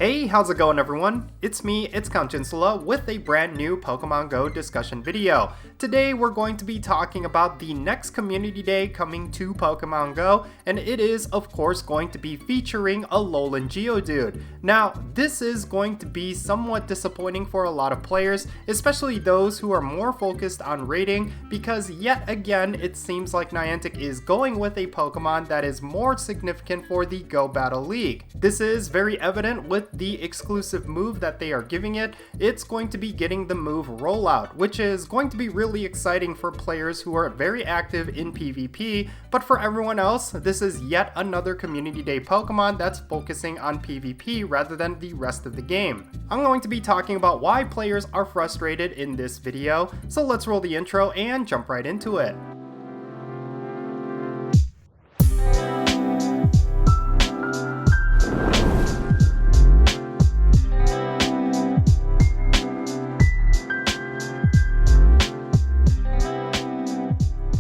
Hey, how's it going everyone? It's me, it's Count Jinsula with a brand new Pokemon Go discussion video. Today we're going to be talking about the next community day coming to Pokemon Go, and it is of course going to be featuring Alolan Geodude. Now, this is going to be somewhat disappointing for a lot of players, especially those who are more focused on raiding, because yet again it seems like Niantic is going with a Pokemon that is more significant for the Go Battle League. This is very evident with the exclusive move that they are giving it. It's going to be getting the move Rollout, which is going to be really exciting for players who are very active in PvP, but for everyone else, this is yet another Community Day Pokemon that's focusing on PvP rather than the rest of the game. I'm going to be talking about why players are frustrated in this video, so let's roll the intro and jump right into it.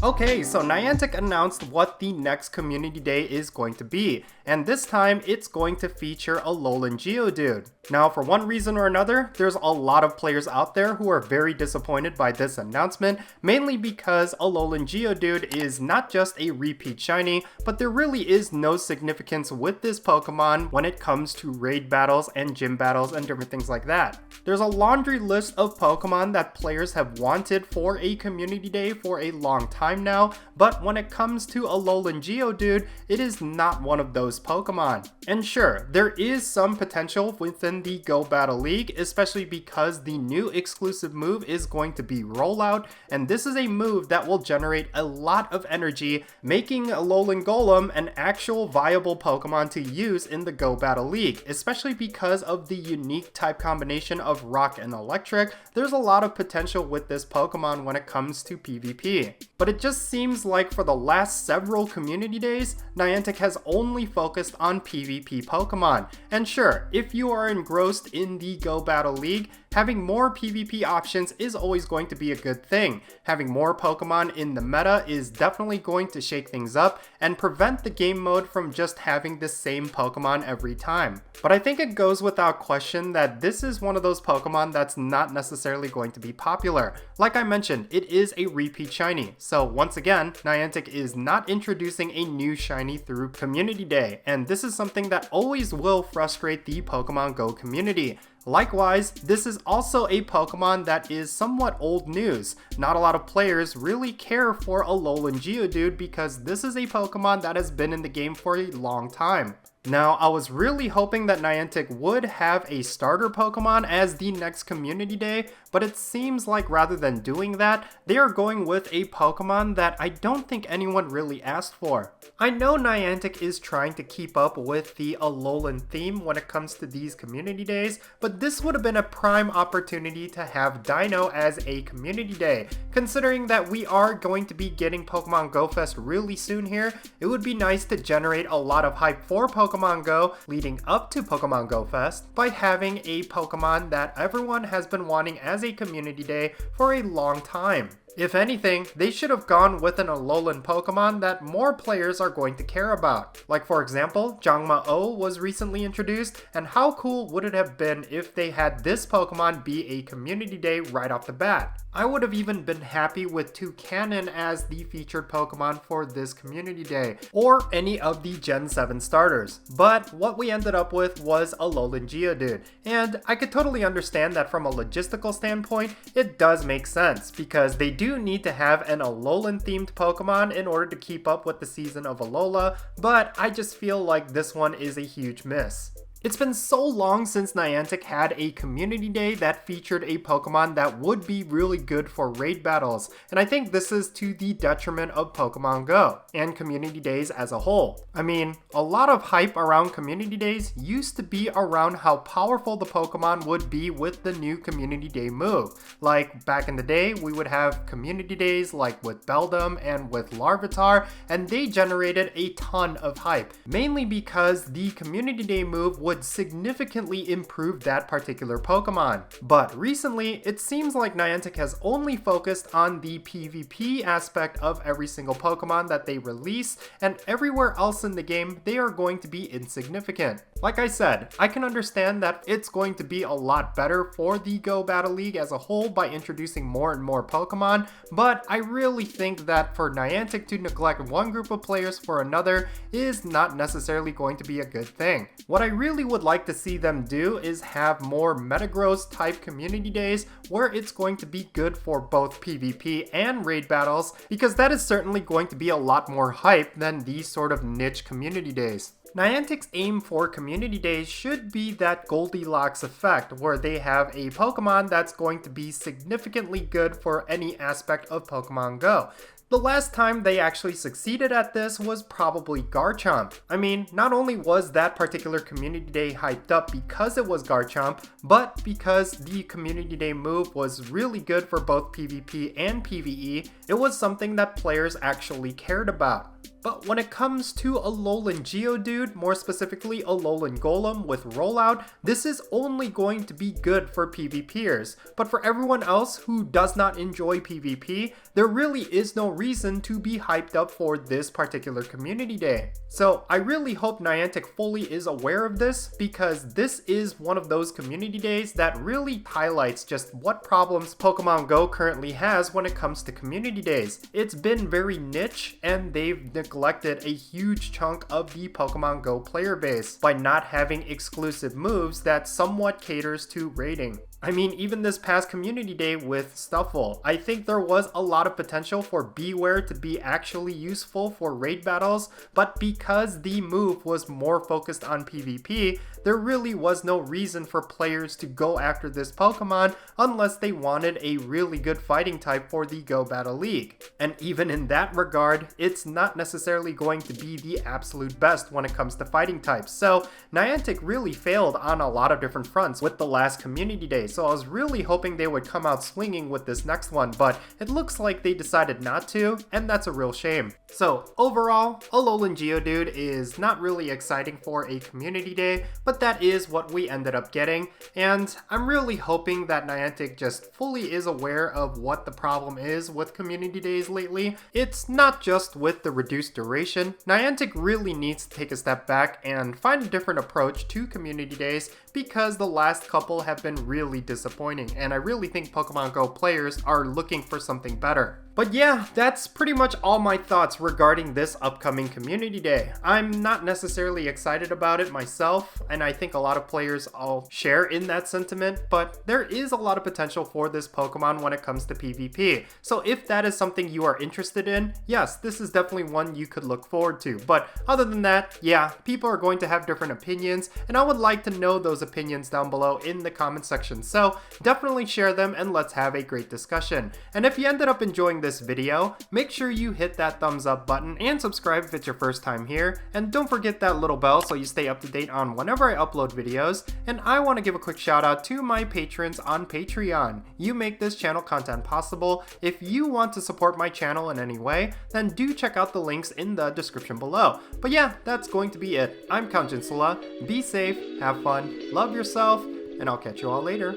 Okay, so Niantic announced what the next community day is going to be, and this time it's going to feature Alolan Geodude. Now, for one reason or another, there's a lot of players out there who are very disappointed by this announcement, mainly because Alolan Geodude is not just a repeat shiny, but there really is no significance with this Pokemon when it comes to raid battles and gym battles and different things like that. There's a laundry list of Pokemon that players have wanted for a community day for a long time now, but when it comes to Alolan Geodude, it is not one of those Pokemon. And sure, there is some potential within the Go Battle League, especially because the new exclusive move is going to be Rollout, and this is a move that will generate a lot of energy, making Alolan Golem an actual viable Pokemon to use in the Go Battle League, especially because of the unique type combination of Rock and Electric. There's a lot of potential with this Pokemon when it comes to PvP. But it just seems like for the last several community days, Niantic has only focused on PvP Pokemon. And sure, if you are engrossed in the Go Battle League, having more PvP options is always going to be a good thing. Having more Pokemon in the meta is definitely going to shake things up and prevent the game mode from just having the same Pokemon every time. But I think it goes without question that this is one of those Pokemon that's not necessarily going to be popular. Like I mentioned, it is a repeat shiny, so once again, Niantic is not introducing a new shiny through Community Day, and this is something that always will frustrate the Pokemon Go community. Likewise, this is also a Pokemon that is somewhat old news. Not a lot of players really care for Alolan Geodude because this is a Pokemon that has been in the game for a long time. Now, I was really hoping that Niantic would have a starter Pokemon as the next community day, but it seems like rather than doing that, they are going with a Pokemon that I don't think anyone really asked for. I know Niantic is trying to keep up with the Alolan theme when it comes to these community days, but this would have been a prime opportunity to have Dino as a community day. Considering that we are going to be getting Pokemon Go Fest really soon here, it would be nice to generate a lot of hype for Pokemon Go leading up to Pokemon Go Fest by having a Pokemon that everyone has been wanting as a community day for a long time. If anything, they should have gone with an Alolan Pokemon that more players are going to care about. Like for example, Jangma-O was recently introduced, and how cool would it have been if they had this Pokemon be a community day right off the bat? I would have even been happy with Toucannon as the featured Pokemon for this community day, or any of the Gen 7 starters. But what we ended up with was Alolan Geodude, and I could totally understand that from a logistical standpoint, it does make sense, because they do need to have an Alolan themed Pokemon in order to keep up with the season of Alola, but I just feel like this one is a huge miss. It's been so long since Niantic had a community day that featured a Pokemon that would be really good for raid battles, and I think this is to the detriment of Pokemon Go and community days as a whole. I mean, a lot of hype around community days used to be around how powerful the Pokemon would be with the new community day move. Like back in the day, we would have community days like with Beldum and with Larvitar, and they generated a ton of hype, mainly because the community day move would significantly improve that particular Pokemon. But recently, it seems like Niantic has only focused on the PvP aspect of every single Pokemon that they release, and everywhere else in the game, they are going to be insignificant. Like I said, I can understand that it's going to be a lot better for the Go Battle League as a whole by introducing more and more Pokemon, but I really think that for Niantic to neglect one group of players for another is not necessarily going to be a good thing. What I really would like to see them do is have more Metagross type community days where it's going to be good for both PvP and raid battles, because that is certainly going to be a lot more hype than these sort of niche community days. Niantic's aim for community days should be that Goldilocks effect, where they have a Pokemon that's going to be significantly good for any aspect of Pokemon Go. The last time they actually succeeded at this was probably Garchomp. I mean, not only was that particular community day hyped up because it was Garchomp, but because the community day move was really good for both PvP and PvE, it was something that players actually cared about. But when it comes to Alolan Geodude, more specifically Alolan Golem with Rollout, this is only going to be good for PvPers. But for everyone else who does not enjoy PvP, there really is no reason to be hyped up for this particular community day. So I really hope Niantic fully is aware of this, because this is one of those community days that really highlights just what problems Pokemon Go currently has when it comes to community days. It's been very niche, and they've neglected a huge chunk of the Pokemon Go player base by not having exclusive moves that somewhat caters to raiding. I mean, even this past community day with Stuffle, I think there was a lot of potential for Beware to be actually useful for raid battles, but because the move was more focused on PvP, there really was no reason for players to go after this Pokemon unless they wanted a really good fighting type for the Go Battle League. And even in that regard, it's not necessarily going to be the absolute best when it comes to fighting types. So Niantic really failed on a lot of different fronts with the last community day. So I was really hoping they would come out swinging with this next one, but it looks like they decided not to, and that's a real shame. So overall, Alolan Geodude is not really exciting for a community day, but that is what we ended up getting, and I'm really hoping that Niantic just fully is aware of what the problem is with community days lately. It's not just with the reduced duration. Niantic really needs to take a step back and find a different approach to community days, because the last couple have been really disappointing, and I really think Pokemon Go players are looking for something better. But yeah, that's pretty much all my thoughts regarding this upcoming community day. I'm not necessarily excited about it myself, and I think a lot of players all share in that sentiment, but there is a lot of potential for this Pokemon when it comes to PvP. So if that is something you are interested in, yes, this is definitely one you could look forward to. But other than that, yeah, people are going to have different opinions, and I would like to know those opinions down below in the comment section. So definitely share them and let's have a great discussion. And if you ended up enjoying this video, make sure you hit that thumbs up button and subscribe if it's your first time here, and don't forget that little bell so you stay up to date on whenever I upload videos. And I want to give a quick shout out to my patrons on Patreon. You make this channel content possible. If you want to support my channel in any way, then do check out the links in the description below. But yeah, that's going to be it. I'm Count Jinsula. Be safe, have fun, love yourself, and I'll catch you all later.